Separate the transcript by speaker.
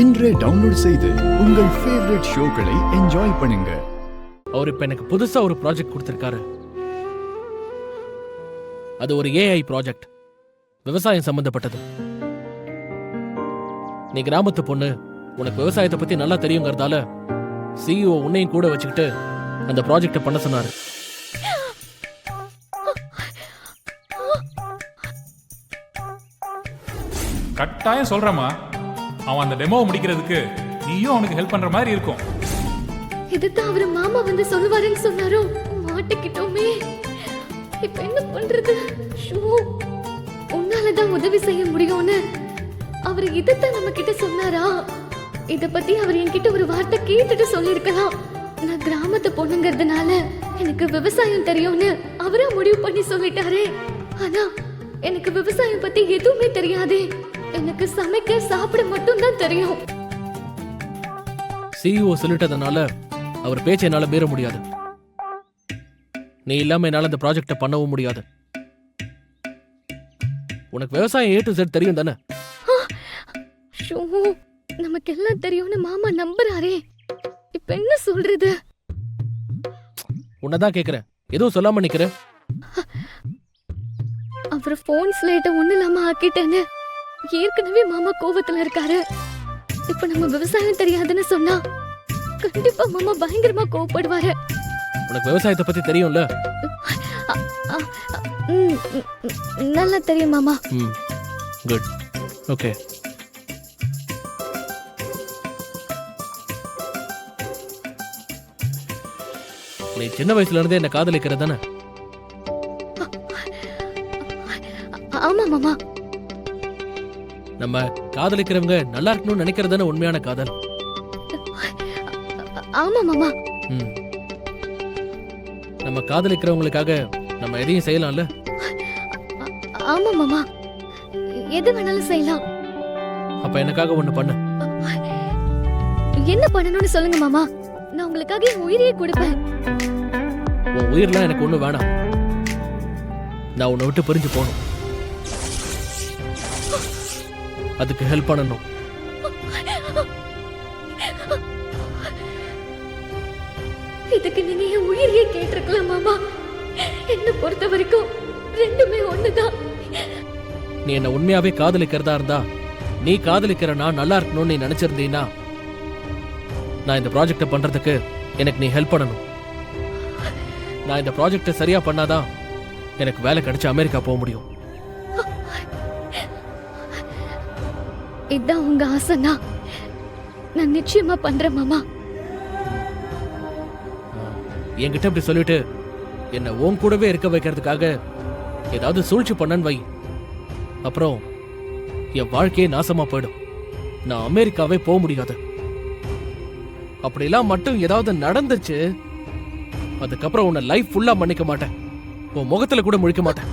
Speaker 1: இன்றே டவுன்லோட் செய்து உங்கள் ஃபேவரட் ஷோக்களை என்ஜாய் பண்ணுங்க.
Speaker 2: அவர் இப்ப எனக்கு புதுசா ஒரு ப்ராஜெக்ட் கொடுத்திருக்காரு. அது ஒரு ஏஐ ப்ராஜெக்ட், விவசாயம் சம்பந்தப்பட்டது. நீ கிராமத்து பொண்ணு, உனக்கு விவசாயத்தை பத்தி நல்லா தெரியுங்கிறதால சிஇஓ உன்னையும் கூட வச்சுக்கிட்டு அந்த ப்ராஜெக்டை பண்ண சொன்னாரு.
Speaker 3: கட்டாயம் சொல்றமா, அவன் அந்த டெமோவை முடிக்கிறதுக்கு நீயும் அவனுக்கு ஹெல்ப் பண்ற மாதிரி இருக்கும்.
Speaker 4: இதுதான் அவரு மாமா வந்து சொல்லுவாருன்னு சொன்னாரோ, மாட்டிக்கிட்டோமே. இப்ப என்ன பண்றது? உன்னாலதான் உதவி செய்ய முடியும்னு அவரு இதைத்தான் நம்ம கிட்ட சொன்னாரா? இத பத்தி அவர் என்கிட்ட ஒரு வார்த்தை கேட்டுட்டு சொல்லிருக்கலாம். நான் கிராமத்து பொண்ணுங்கிறதுனால எனக்கு விவசாயம் தெரியும்னு அவரா முடிவு பண்ணி சொல்லிட்டாரே. ஆனா எனக்கு விவசாயம் பத்தி எதுவுமே தெரியாதே. எனக்கு சமைக்க சாப்பிட மட்டும் தான் தெரியும்.
Speaker 2: சிஇஓ சொல்லிட்டதுனால அவர் பேச்சை என்னால மீற முடியாது. நீ இல்லாம என்னால அந்த ப்ராஜெக்டை பண்ணவும் முடியாது. உனக்கு விவசாயம் A to Z தெரியும் தானே?
Speaker 4: நமக்கு எல்லாம் தெரியும்னு மாமா நம்புறாரே. இப்ப என்ன சொல்றது?
Speaker 2: உன்னதான் கேக்குறேன், எதுவும் சொல்லாம நிக்கிற.
Speaker 4: அவர் போன் ஸ்லேட்ட ஒண்ணு இல்லாம ஆக்கிட்டேன்னு ஏற்கனவே மாமா கோவத்துல இருக்காரு. இப்ப நம்ம விவசாயம் தெரியாதுன்னு சொன்னா கண்டிப்பா மாமா பயங்கரமா கோவப்படுவாரு.
Speaker 2: உனக்கு விவசாயத்தை பத்தி தெரியும்ல?
Speaker 4: நல்லா தெரியும் மாமா.
Speaker 2: Good, okay. நீ சின்ன வயசுல இருந்தே என்ன காதலிக்கிற தானே?
Speaker 4: ஆமா மாமா.
Speaker 2: நம்ம காதலிக்கிறவங்க நல்லா இருக்கணும்னு நினைக்கிறதானே உண்மையான காதல்?
Speaker 4: ஆமா மாமா.
Speaker 2: நம்ம காதலிக்கிறவங்களுக்காக நம்ம எதையும் செய்யலாம்ல?
Speaker 4: ஆமா மாமா, எது வேணாலும் செய்யலாம்.
Speaker 2: அப்ப எனக்காக ஒண்ணு பண்ணு.
Speaker 4: என்ன பண்ணணும்னு சொல்லுங்க மாமா, நான் உங்களுக்காக என் உயிரையே கொடுப்பேன்.
Speaker 2: உன் உயிரெல்லாம் எனக்கு ஒண்ணு வேணாம். நான் உன்னை விட்டு பிரிஞ்சு போகணும். அதுக்கு ஹெல்ப் பண்ணணும்.
Speaker 4: இதுக்கு நீங்க என் உயிரையே கேட்டிருக்கலாம் மாமா. என்ன பொறுத்த வரைக்கும் ரெண்டுமே ஒண்ணுதான்.
Speaker 2: நீ என்ன உண்மையாவே காதலிக்கிறதா இருந்தா, நீ காதலிக்கிற நான் நல்லா இருக்கணும்னு நீ நினைச்சிருந்தீனா, நான் இந்த ப்ராஜெக்டை பண்றதுக்கு எனக்கு நீ ஹெல்ப் பண்ணணும். நான் இந்த ப்ராஜெக்டை சரியா பண்ணாதான் எனக்கு வேலை கிடைச்சு அமெரிக்கா போக முடியும்.
Speaker 4: இதான் உங்க ஆசைனா நான் நிச்சயமா பண்றேன் மாமா.
Speaker 2: என்கிட்ட இப்படி சொல்லிட்டு என்ன உன் கூடவே இருக்க வைக்கிறதுக்காக ஏதாவது சூழ்ச்சி பண்ணன்னு வை, அப்புறம் என் வாழ்க்கையே நாசமா போயிடும். நான் அமெரிக்காவே போக முடியாது. அப்படிலாம் மட்டும் ஏதாவது நடந்துச்சு, அதுக்கப்புறம் உன்னை லைஃப் ஃபுல்லா மன்னிக்க மாட்டேன். உன் முகத்துல கூட முழிக்க மாட்டேன்.